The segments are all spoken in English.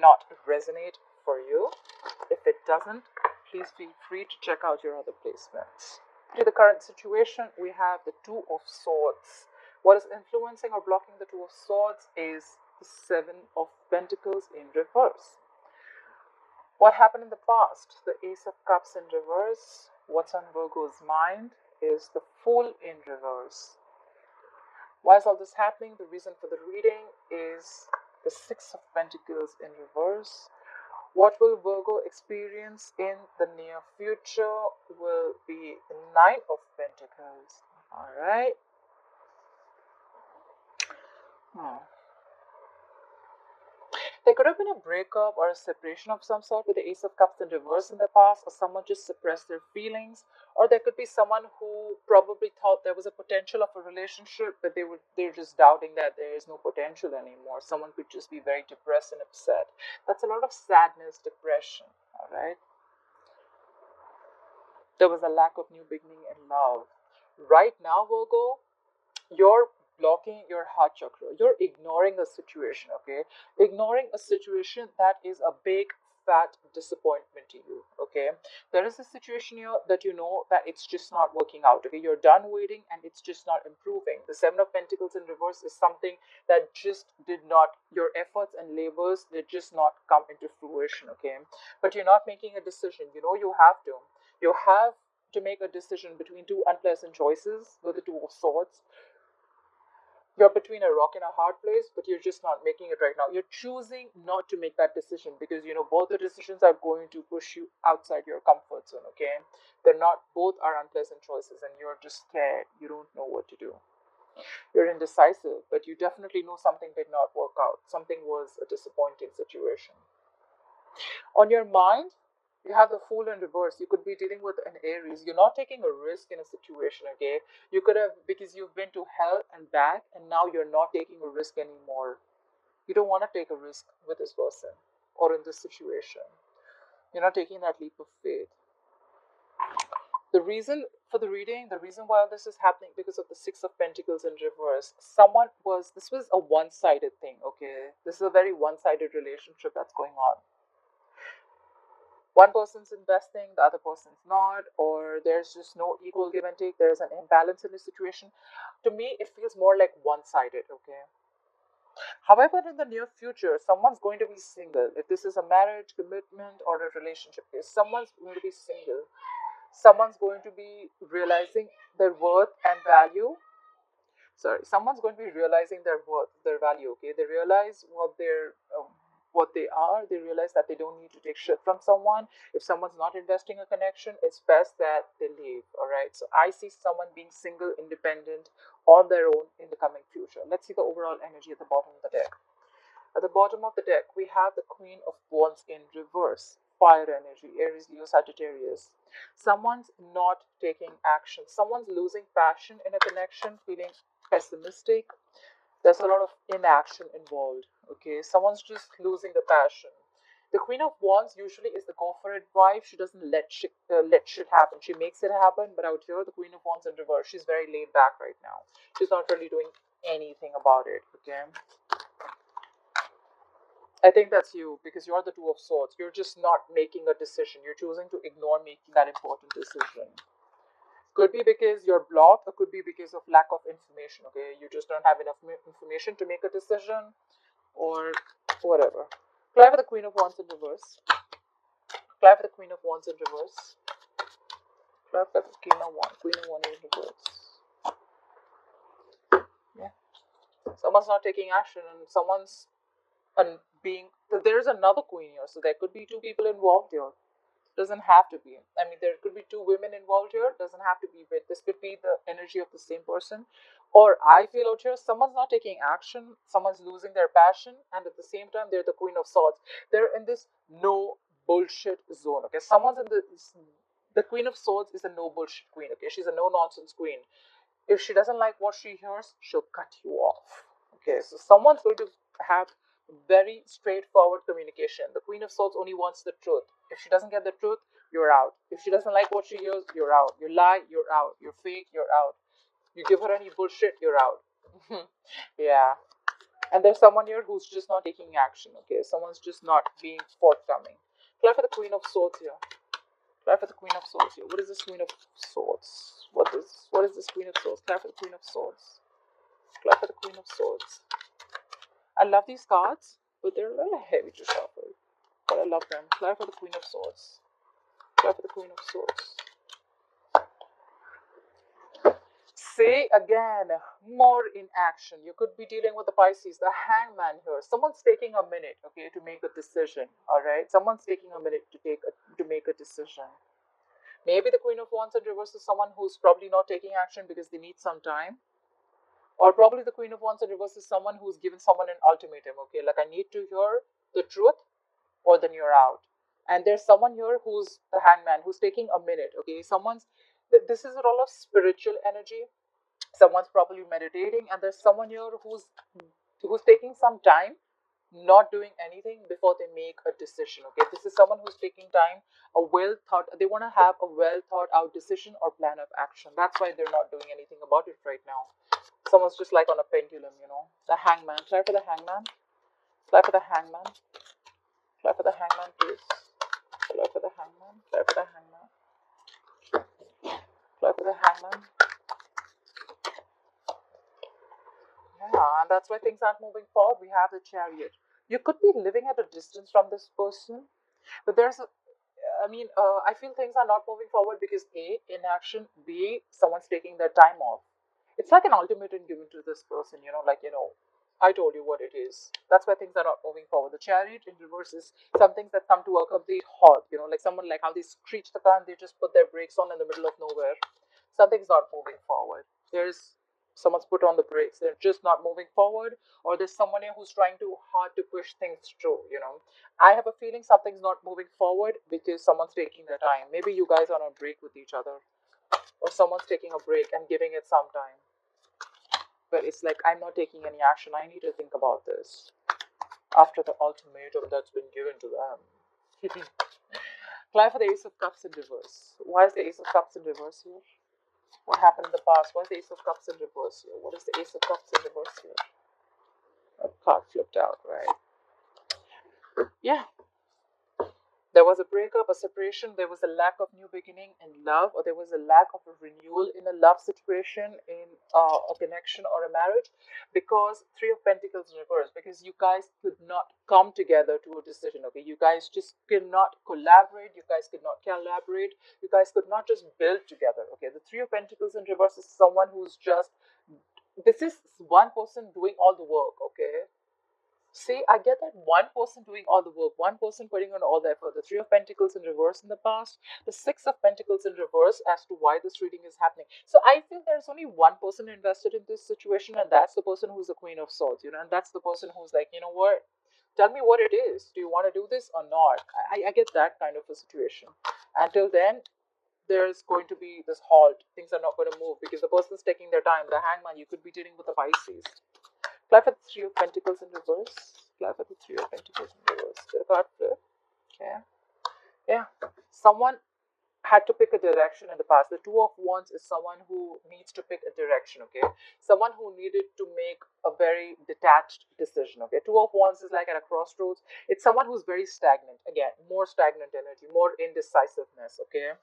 not resonate for you. If it doesn't, please feel free to check out your other placements. To the current situation, we have the Two of Swords. What is influencing or blocking the Two of Swords is the Seven of Pentacles in reverse. What happened in the past? The Ace of Cups in reverse. What's on Virgo's mind is the Fool in reverse. Why is all this happening? The reason for the reading is the Six of Pentacles in reverse. What will Virgo experience in the near future will be the Nine of Pentacles. Alright. There could have been a breakup or a separation of some sort with the Ace of Cups in reverse in the past, or someone just suppressed their feelings, or there could be someone who probably thought there was a potential of a relationship, but they're just doubting that there is no potential anymore. Someone could just be very depressed and upset. That's a lot of sadness, depression, all right? There was a lack of new beginning in love. Right now, Virgo, you're blocking your heart chakra. You're ignoring a situation, okay? Ignoring a situation that is a big fat disappointment to you, okay? There is a situation here that you know that it's just not working out, okay? You're done waiting and it's just not improving. The Seven of Pentacles in reverse is something that just did not, your efforts and labors did just not come into fruition, okay? But you're not making a decision. You know you have to. You have to make a decision between two unpleasant choices with the Two of Swords. You're between a rock and a hard place, but you're just not making it right now. You're choosing not to make that decision because you know both the decisions are going to push you outside your comfort zone, okay? They're not, both are unpleasant choices and you're just scared. You don't know what to do. You're indecisive, but you definitely know something did not work out. Something was a disappointing situation. On your mind, you have the Fool in reverse. You could be dealing with an Aries. You're not taking a risk in a situation, okay? You could have, because you've been to hell and back, and now you're not taking a risk anymore. You don't want to take a risk with this person or in this situation. You're not taking that leap of faith. The reason for the reading, the reason why this is happening, because of the Six of Pentacles in reverse. This was a one-sided thing, okay? This is a very one-sided relationship that's going on. One person's investing, the other person's not, or there's just no equal give and take. There's an imbalance in the situation. To me, it feels more like one-sided, okay? However, in the near future, someone's going to be single. If this is a marriage, commitment, or a relationship case, someone's going to be single. Someone's going to be realizing their worth and value. Someone's going to be realizing their worth, their value, okay? They realize what they are. They realize that they don't need to take shit from someone. If someone's not investing a connection, it's best that they leave. All right, so I see someone being single, independent, on their own in the coming future. Let's see the overall energy at the bottom of the deck. At the bottom of the deck, we have the Queen of Wands in reverse. Fire energy, Aries, Leo, Sagittarius. Someone's not taking action. Someone's losing passion in a connection, feeling pessimistic. There's a lot of inaction involved, okay? Someone's just losing the passion. The Queen of Wands usually is the go for it wife. She doesn't let shit happen. She makes it happen, but out here, the Queen of Wands in reverse, she's very laid back right now. She's not really doing anything about it, okay? I think that's you, because you're the Two of Swords. You're just not making a decision. You're choosing to ignore making that important decision. Could be because you're blocked, or could be because of lack of information, okay? You just don't have enough information to make a decision, or whatever. Clarify the Queen of Wands in reverse. Clarify the Queen of Wands in reverse. Clarify the Queen of Wands in reverse. Yeah. Someone's not taking action, and someone's there's another queen here, so there could be two people involved here. Doesn't have to be. I mean, there could be two women involved here. Doesn't have to be. But this could be the energy of the same person. Or I feel out here, someone's not taking action. Someone's losing their passion, and at the same time, they're the Queen of Swords. They're in this no bullshit zone. Okay, someone's in the Queen of Swords is a no bullshit queen. Okay, she's a no nonsense queen. If she doesn't like what she hears, she'll cut you off. Okay, so someone's going to have very straightforward communication. The Queen of Swords only wants the truth. If she doesn't get the truth, you're out. If she doesn't like what she hears, you're out. You lie, you're out. You're fake, you're out. You give her any bullshit, you're out. Yeah. And there's someone here who's just not taking action, okay? Someone's just not being forthcoming. Clarify the Queen of Swords here. Clarify the Queen of Swords here. What is this Queen of Swords? What is this Queen of Swords? Clarify the Queen of Swords. Clarify the Queen of Swords. I love these cards, but they're a little heavy to shuffle. But I love them. Clarify the Queen of Swords. Clarify the Queen of Swords. Say again, more in action. You could be dealing with the Pisces, the Hangman here. Someone's taking a minute, okay, to make a decision. All right, someone's taking a minute to make a decision. Maybe the Queen of Wands in reverse is someone who's probably not taking action because they need some time. Or probably the Queen of Wands in reverse is someone who's given someone an ultimatum, okay, like I need to hear the truth or then you're out. And there's someone here who's the Hangman, who's taking a minute, okay. This is a role of spiritual energy. Someone's probably meditating, and there's someone here who's taking some time, not doing anything before they make a decision, okay. This is someone who's taking time, they want to have a well thought out decision or plan of action. That's why they're not doing anything about it right now. Someone's just like on a pendulum, you know. The Hangman. Try for the Hangman. Try for the Hangman. Try for the Hangman, please. Try for the Hangman. Try for the Hangman. Try for the Hangman. Yeah, and that's why things aren't moving forward. We have the Chariot. You could be living at a distance from this person, but I feel things are not moving forward because A, inaction, B, someone's taking their time off. It's like an ultimatum given to this person, I told you what it is. That's why things are not moving forward. The Chariot in reverse is some things that come to a complete halt, like someone like how they screech the car and they just put their brakes on in the middle of nowhere. Something's not moving forward. Someone's put on the brakes, they're just not moving forward, or there's someone here who's trying too hard to push things through. I have a feeling something's not moving forward because someone's taking their time. Maybe you guys are on a break with each other, or someone's taking a break and giving it some time, but it's like, I'm not taking any action, I need to think about this after the ultimatum that's been given to them. Fly for the Ace of Cups in reverse. Why is the Ace of Cups in reverse here? What happened in the past? Why is the Ace of Cups in reverse here? What is the Ace of Cups in reverse here? A card flipped out, right? Yeah. There was a breakup, a separation, there was a lack of new beginning in love, or there was a lack of a renewal in a love situation, in a connection or a marriage, because Three of Pentacles in reverse, because you guys could not come together to a decision, okay? You guys just cannot collaborate, you guys could not collaborate, you guys could not just build together, okay? The Three of Pentacles in reverse is someone who's just, this is one person doing all the work, okay? See, I get that one person doing all the work, one person putting on all the effort. The Three of Pentacles in reverse in the past, the Six of Pentacles in reverse as to why this reading is happening. So I feel there's only one person invested in this situation, and that's the person who's the Queen of Swords, and that's the person who's like, you know what? Tell me what it is. Do you want to do this or not? I get that kind of a situation. Until then, there's going to be this halt. Things are not going to move because the person's taking their time. The Hangman, you could be dealing with the Pisces. Fly for the Three of Pentacles in reverse. Fly for the Three of Pentacles in reverse. Did a card flip? Okay. Yeah. Someone had to pick a direction in the past. The Two of Wands is someone who needs to pick a direction, okay? Someone who needed to make a very detached decision, okay? Two of Wands is like at a crossroads. It's someone who's very stagnant. Again, more stagnant energy, more indecisiveness, okay?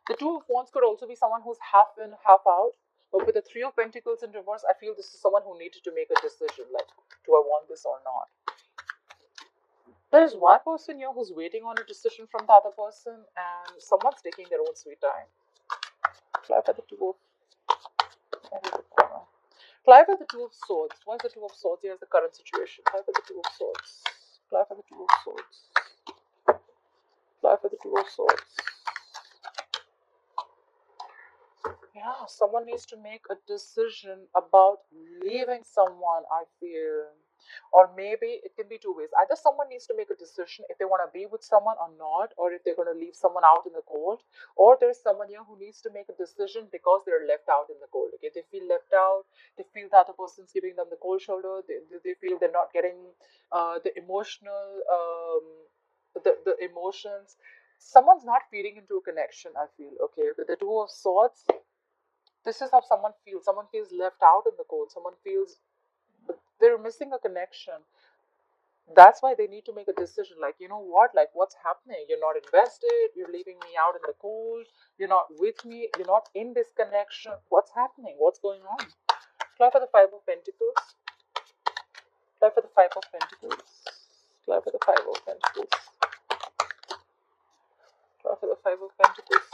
The Two of Wands could also be someone who's half in, half out. But with the Three of Pentacles in reverse, I feel this is someone who needed to make a decision, like, do I want this or not? There's one person here who's waiting on a decision from the other person, and someone's taking their own sweet time. Fly for the Two of... Fly for the Two of Swords. Why is the Two of Swords? Here's the current situation. Fly for the Two of Swords. Fly for the Two of Swords. Fly for the Two of Swords. Yeah, someone needs to make a decision about leaving someone, I feel. Or maybe it can be two ways. Either someone needs to make a decision if they want to be with someone or not, or if they're going to leave someone out in the cold, or there's someone here who needs to make a decision because they're left out in the cold. Okay, they feel left out, they feel the other person's giving them the cold shoulder, they feel they're not getting the emotional, the emotions. Someone's not feeding into a connection, I feel. Okay, with the Two of Swords, this is how someone feels. Someone feels left out in the cold. Someone feels They're missing a connection. That's why they need to make a decision. Like, you know what? Like, what's happening? You're not invested. You're leaving me out in the cold. You're not with me. You're not in this connection. What's happening? What's going on? Fly for the Five of Pentacles. Fly for the Five of Pentacles. Fly for the Five of Pentacles. Fly for the Five of Pentacles.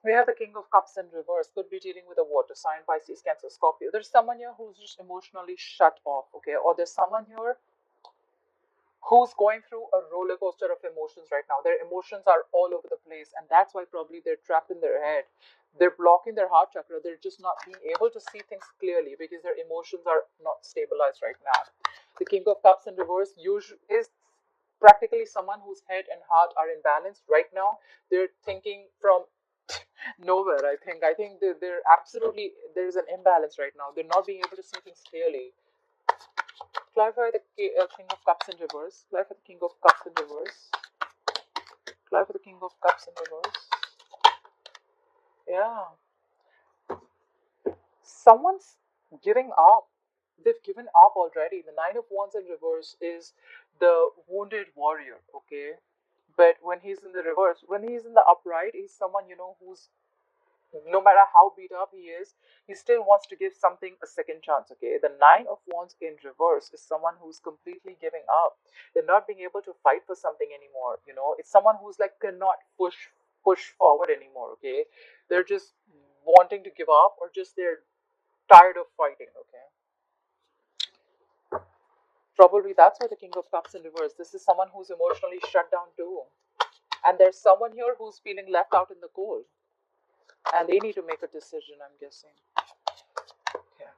We have the King of Cups in reverse. Could be dealing with a water sign, Pisces, Cancer, Scorpio. There's someone here who's just emotionally shut off, okay? Or there's someone here who's going through a roller coaster of emotions right now. Their emotions are all over the place, and that's why probably they're trapped in their head. They're blocking their heart chakra. They're just not being able to see things clearly because their emotions are not stabilized right now. The King of Cups in reverse usually is practically someone whose head and heart are in balance right now. They're thinking from nowhere. I think they're absolutely, there's an imbalance right now. They're not being able to see things clearly. Clarify the King of Cups in reverse. Clarify the King of Cups in reverse. Clarify the King of Cups in reverse. Yeah. Someone's giving up. They've given up already. The Nine of Wands in reverse is the wounded warrior, okay? But when he's in the reverse, when he's in the upright, he's someone, you know, who's, no matter how beat up he is, he still wants to give something a second chance, okay? The Nine of Wands in reverse is someone who's completely giving up. They're not being able to fight for something anymore, you know? It's someone who's like cannot push forward anymore, okay? They're just wanting to give up, or just they're tired of fighting, okay? Probably that's why the King of Cups in reverse. This is someone who's emotionally shut down too. And there's someone here who's feeling left out in the cold. And they need to make a decision, I'm guessing. Yeah.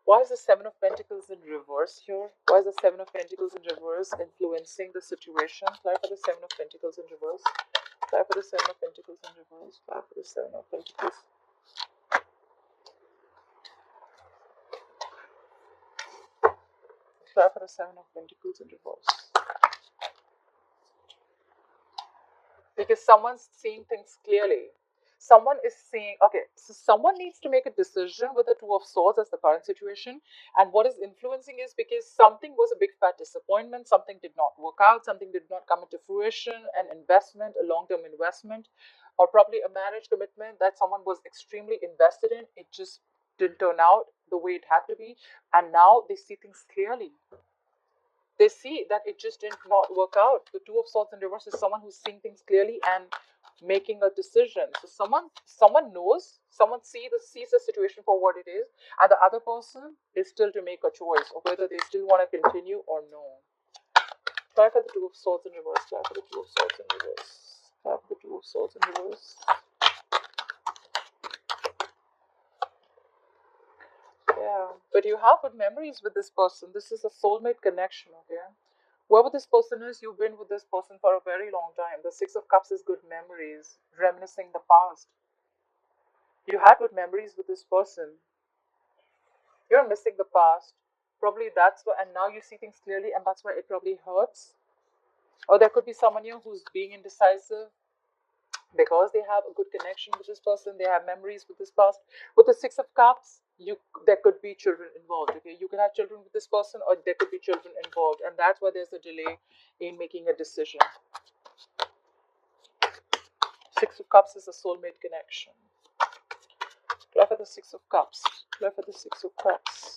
Why is the Seven of Pentacles in reverse here? Why is the Seven of Pentacles in reverse influencing the situation? Fly for the Seven of Pentacles in reverse. Fly for the Seven of Pentacles in reverse. Fly for the Seven of Pentacles. Fly for the Seven of Pentacles in reverse. Because someone's seeing things clearly. Someone is seeing, okay, so someone needs to make a decision with the Two of Swords as the current situation. And what is influencing is because something was a big fat disappointment, something did not work out, something did not come into fruition, an investment, a long-term investment, or probably a marriage commitment that someone was extremely invested in. It just didn't turn out the way it had to be. And now they see things clearly. They see that it just did not work out. The Two of Swords in reverse is someone who's seeing things clearly and making a decision. So someone knows, someone sees the situation for what it is, and the other person is still to make a choice of whether they still want to continue or no. Try for the Two of Swords in reverse. Try for the Two of Swords in reverse. Try for the Two of Swords in reverse. Yeah, but you have good memories with this person. This is a soulmate connection, okay? Whoever this person is, you've been with this person for a very long time. The Six of Cups is good memories, reminiscing the past. You had good memories with this person. You're missing the past. Probably that's why, and now you see things clearly, and that's why it probably hurts. Or there could be someone here who's being indecisive because they have a good connection with this person. They have memories with this past. With the Six of Cups, there could be children involved, okay? You could have children with this person, or there could be children involved, and that's why there's a delay in making a decision. Six of Cups is a soulmate connection. Clap for the Six of Cups. Clap for the Six of Cups.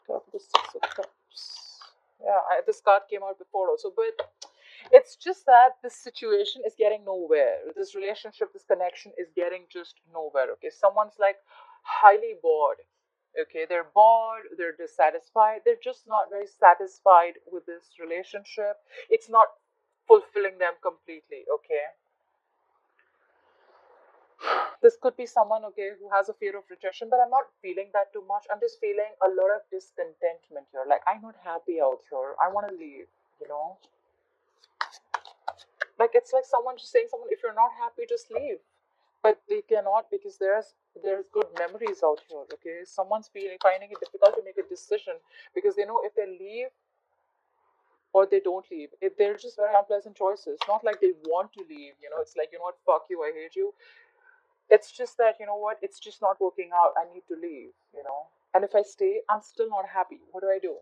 Clap for the Six of Cups. Yeah, this card came out before also, but it's just that this situation is getting nowhere. This relationship, this connection is getting just nowhere, okay? Someone's like highly bored, okay? They're bored, they're dissatisfied, they're just not very satisfied with this relationship. It's not fulfilling them completely, okay? This could be someone, okay, who has a fear of rejection, but I'm not feeling that too much. I'm just feeling a lot of discontentment here. Like, I'm not happy out here. I want to leave, you know? Like, it's like someone just saying, someone, if you're not happy, just leave. But they cannot, because there's good memories out here, okay? Someone's finding it difficult to make a decision because they know if they leave or they don't leave, they're just very unpleasant choices. Not like they want to leave, you know? It's like, you know what, fuck you, I hate you. It's just that, you know what, it's just not working out. I need to leave, And if I stay, I'm still not happy. What do I do?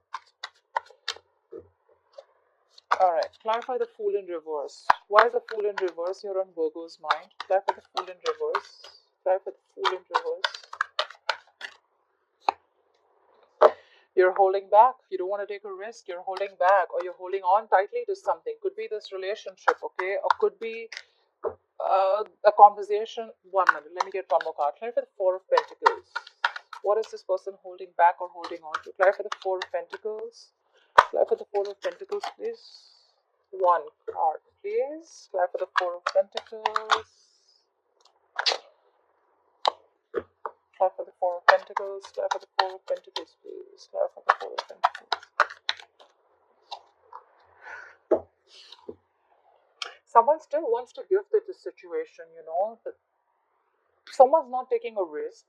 Alright, clarify the Fool in reverse. Why is the Fool in reverse here on Virgo's mind? Clarify the Fool in reverse. Clarify the Fool in reverse. You're holding back. You don't want to take a risk. You're holding back, or you're holding on tightly to something. Could be this relationship, okay? Or could be a conversation. 1 minute. Let me get one more card. Clarify the Four of Pentacles. What is this person holding back or holding on to? Clarify the Four of Pentacles. Clarify the Four of Pentacles, please. One card, please. Clarify the Four of Pentacles. Clarify the Four of Pentacles. Clarify the Four of Pentacles, please. Clarify the Four of Pentacles. Someone still wants to gift it this situation, but someone's not taking a risk.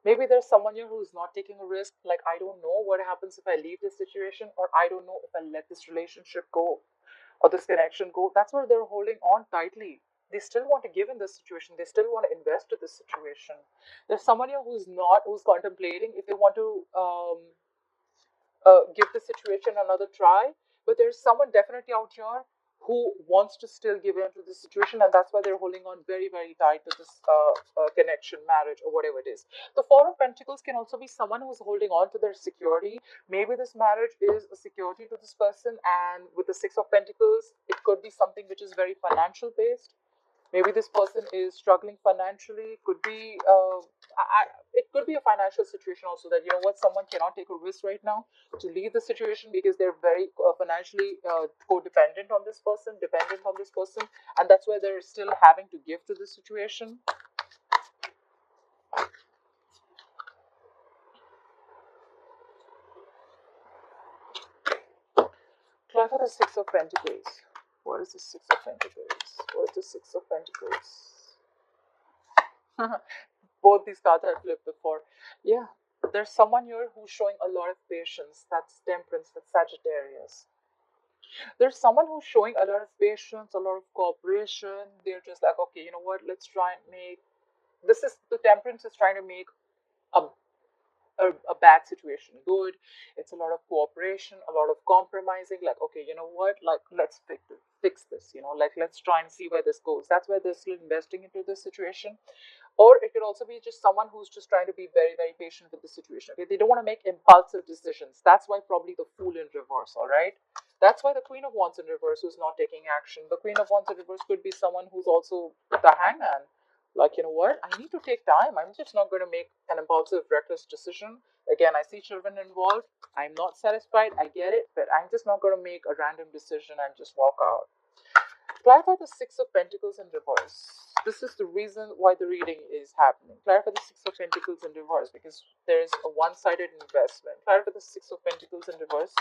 Maybe there's someone here who's not taking a risk. Like, I don't know what happens if I leave this situation, or I don't know if I let this relationship go or this connection go. That's where they're holding on tightly. They still want to give in this situation. They still want to invest in this situation. There's someone here who's contemplating if they want to give the situation another try. But there's someone definitely out here who wants to still give in to the situation, and that's why they're holding on very, very tight to this connection, marriage, or whatever it is. The Four of Pentacles can also be someone who's holding on to their security. Maybe this marriage is a security to this person, and with the Six of Pentacles, it could be something which is very financial based. Maybe this person is struggling financially. Could be it could be a financial situation also, that someone cannot take a risk right now to leave the situation because they're very financially codependent on this person, dependent on this person, and that's why they're still having to give to the situation. Clarify the Six of Pentacles. What is the Six of Pentacles? What is the Six of Pentacles? Both these cards I've flipped before. Yeah, there's someone here who's showing a lot of patience. That's Temperance, that's Sagittarius. There's someone who's showing a lot of patience, a lot of cooperation. They're just like, okay, you know what, let's try and make this is the Temperance is trying to make a a bad situation good. It's a lot of cooperation, a lot of compromising. Like, okay, you know what, like, let's fix this, like, let's try and see where this goes. That's why they're still investing into this situation. Or it could also be just someone who's just trying to be very, very patient with the situation. Okay, they don't want to make impulsive decisions. That's why probably the Fool in reverse. All right, that's why the Queen of Wands in reverse, who's not taking action. The Queen of Wands in reverse could be someone who's also the Hangman. Like, you know what, I need to take time. I'm just not going to make an impulsive, reckless decision. Again, I see children involved. I'm not satisfied. I get it, but I'm just not going to make a random decision and just walk out. Clarify the Six of Pentacles in reverse. This is the reason why the reading is happening. Clarify the Six of Pentacles in reverse, because there is a one-sided investment. Clarify the Six of Pentacles in reverse.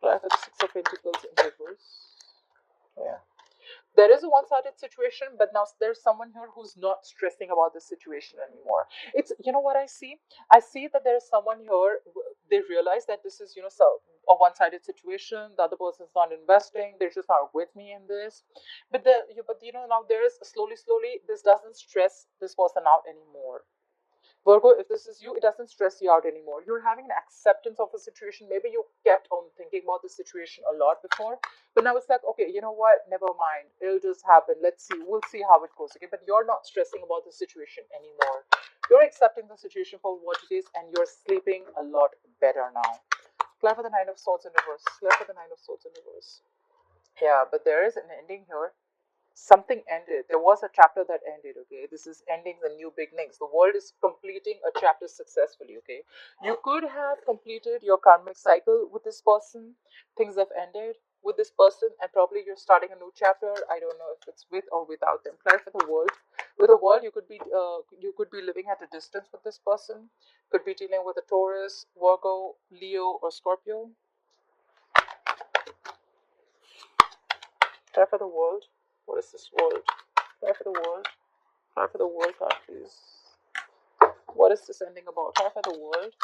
Clarify the Six of Pentacles in reverse. Yeah. There is a one-sided situation, but now there's someone here who's not stressing about the situation anymore. It's, what I see? I see that there's someone here, they realize that this is, so a one-sided situation. The other person's not investing. They're just not with me in this. But now there is slowly, this doesn't stress this person out anymore. Virgo, if this is you, it doesn't stress you out anymore. You're having an acceptance of a situation. Maybe you kept on thinking about the situation a lot before, but now it's like, okay, you know what? Never mind. It'll just happen. Let's see. We'll see how it goes. Okay, but you're not stressing about the situation anymore. You're accepting the situation for what it is, and you're sleeping a lot better now. Clarify the Nine of Swords in reverse. Clarify the Nine of Swords in reverse. Yeah, but there is an ending here. Something ended. There was a chapter that ended. Okay, this is ending the new beginnings. The world is completing a chapter successfully. Okay, you could have completed your karmic cycle with this person. Things have ended with this person, and probably you're starting a new chapter. I don't know if it's with or without them. Clarify the world. With the world, you could be living at a distance with this person. Could be dealing with a Taurus, Virgo, Leo, or Scorpio. Clarify the world. What is this world? Clarify the world. Clarify the world card, please. What is this ending about? Clarify the world.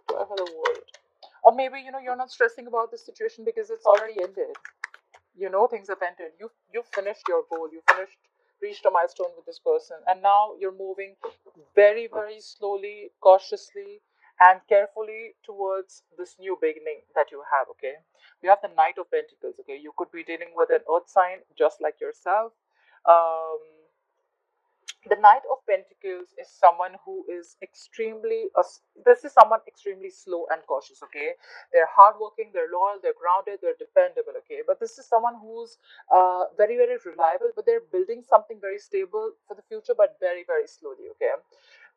Clarify the world. Or maybe, you're not stressing about this situation because it's already ended. Things have ended. You finished your goal. You finished reached a milestone with this person, and now you're moving very, very slowly, cautiously, and carefully towards this new beginning that you have. Okay, we have the Knight of Pentacles. Okay, you could be dealing with an earth sign just like yourself. um, the Knight of Pentacles is someone who is this is someone extremely slow and cautious. Okay, they're hardworking, they're loyal, they're grounded, they're dependable. Okay, but this is someone who's very, very reliable, but they're building something very stable for the future, but very, very slowly. Okay,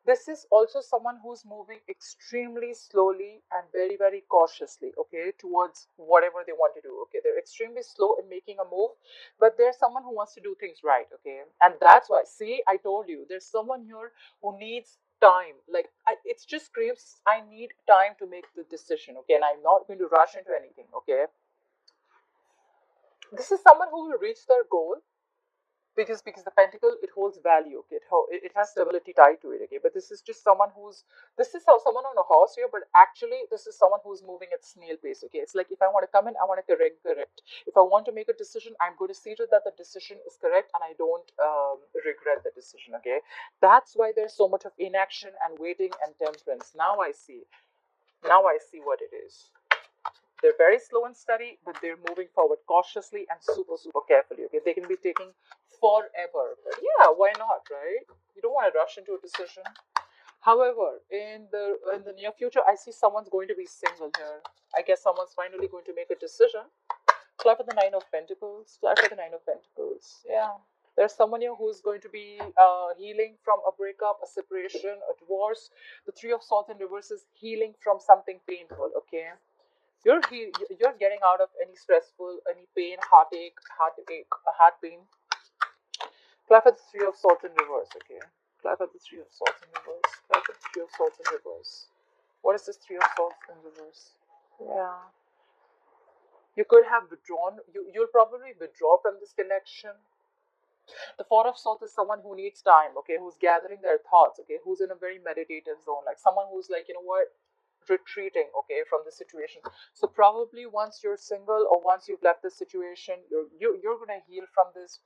this is also someone who's moving extremely slowly and very, very cautiously, okay, towards whatever they want to do. Okay, they're extremely slow in making a move, but there's someone who wants to do things right. Okay, and that's why, see, I told you, there's someone here who needs time. Like, it's just screams, I need time to make the decision. Okay, and I'm not going to rush into anything. Okay, this is someone who will reach their goal, because the pentacle, it holds value. Okay, it has stability tied to it. Okay, but this is just someone who's, this is how someone on a horse here, but actually this is someone who's moving at snail pace. Okay, it's like, if I want to come in, I want to correct. If I want to make a decision, I'm going to see to that the decision is correct and I don't regret the decision. Okay, that's why there's so much of inaction and waiting and temperance. Now I see what it is. They're very slow and steady, but they're moving forward cautiously and super, super carefully. Okay, they can be taking forever, but yeah, why not, right? You don't want to rush into a decision. However, in the near future, I see someone's going to be single here. I guess someone's finally going to make a decision. Fly for the Nine of Pentacles. Fly for the Nine of Pentacles. Yeah. There's someone here who's going to be healing from a breakup, a separation, a divorce. The Three of Swords in reverse is healing from something painful. Okay, you're getting out of any stressful, any pain, heart pain. Clap at the Three of Swords in reverse. Okay, clap at the Three of Swords in reverse. Clap at the Three of Swords in reverse. What is this Three of Swords in reverse? Yeah, you could have withdrawn. You'll probably withdraw from this connection. The Four of Swords is someone who needs time. Okay, who's gathering their thoughts. Okay, who's in a very meditative zone, like someone who's like, you know what, retreating, okay, from the situation. So probably once you're single, or once you've left this situation, you're gonna heal from this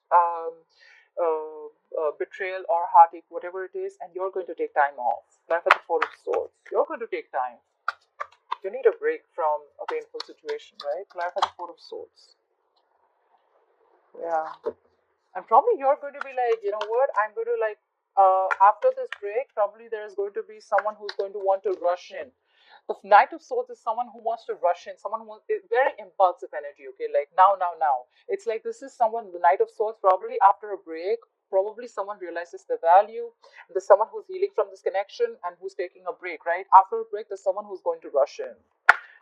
betrayal or heartache, whatever it is, and you're going to take time off. Life at the Four of Swords, you're going to take time. You need a break from a painful situation, right? Life at the Four of Swords. Yeah, and probably you're going to be like, you know what, I'm going to like, after this break, probably there's going to be someone who's going to want to rush in. The Knight of Swords is someone who wants to rush in, someone who is very impulsive energy. Okay, like now. It's like, this is someone, the Knight of Swords, probably after a break, probably someone realizes the value. There's someone who's healing from this connection and who's taking a break, right? After a break, there's someone who's going to rush in.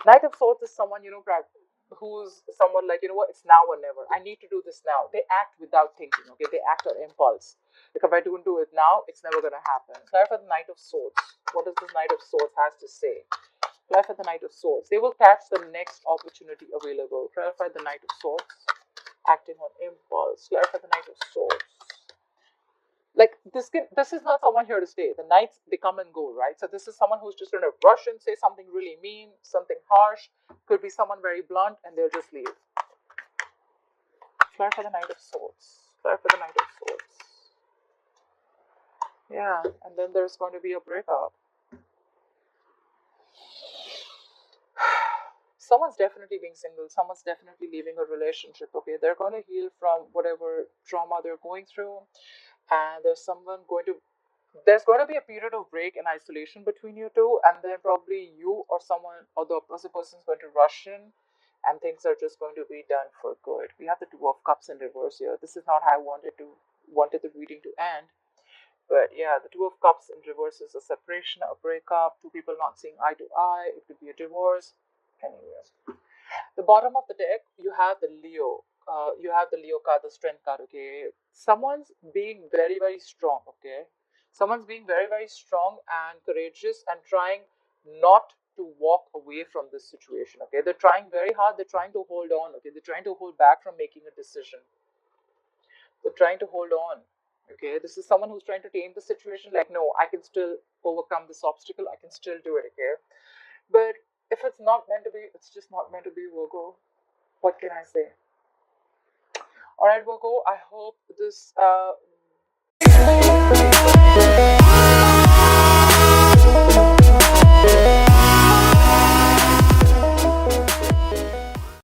Knight of Swords is someone, who's someone like, you know what, it's now or never. I need to do this now. They act without thinking. Okay, they act on impulse. Like, if I don't do it now, it's never gonna happen. Clarify the Knight of Swords. What does this Knight of Swords has to say? Clarify the Knight of Swords. They will catch the next opportunity available. Clarify the Knight of Swords. Acting on impulse. Clarify the Knight of Swords. Like, this is not someone here to stay. The knights, they come and go, right? So this is someone who's just gonna rush and say something really mean, something harsh. Could be someone very blunt, and they'll just leave. Clarify the Knight of Swords. Clarify the Knight of Swords. Yeah, and then there's going to be a breakup. Someone's definitely being single. Someone's definitely leaving a relationship. Okay, they're going to heal from whatever trauma they're going through, and there's going to be a period of break and isolation between you two, and then probably you or someone or the opposite person is going to rush in, and things are just going to be done for good. We have the Two of Cups in reverse here. This is not how I wanted the reading to end. But yeah, the Two of Cups in reverse is a separation, a breakup, two people not seeing eye to eye. It could be a divorce. Anyway, the bottom of the deck, you have the Leo. You have the Leo card, the Strength card. Okay, someone's being very, very strong. Okay, someone's being very, very strong and courageous and trying not to walk away from this situation. Okay, they're trying very hard. They're trying to hold on. Okay, they're trying to hold back from making a decision. They're trying to hold on. Okay, this is someone who's trying to tame the situation. Like, no, I can still overcome this obstacle. I can still do it. Okay, but if it's not meant to be, it's just not meant to be, Virgo. What can I say? All right, Virgo, I hope this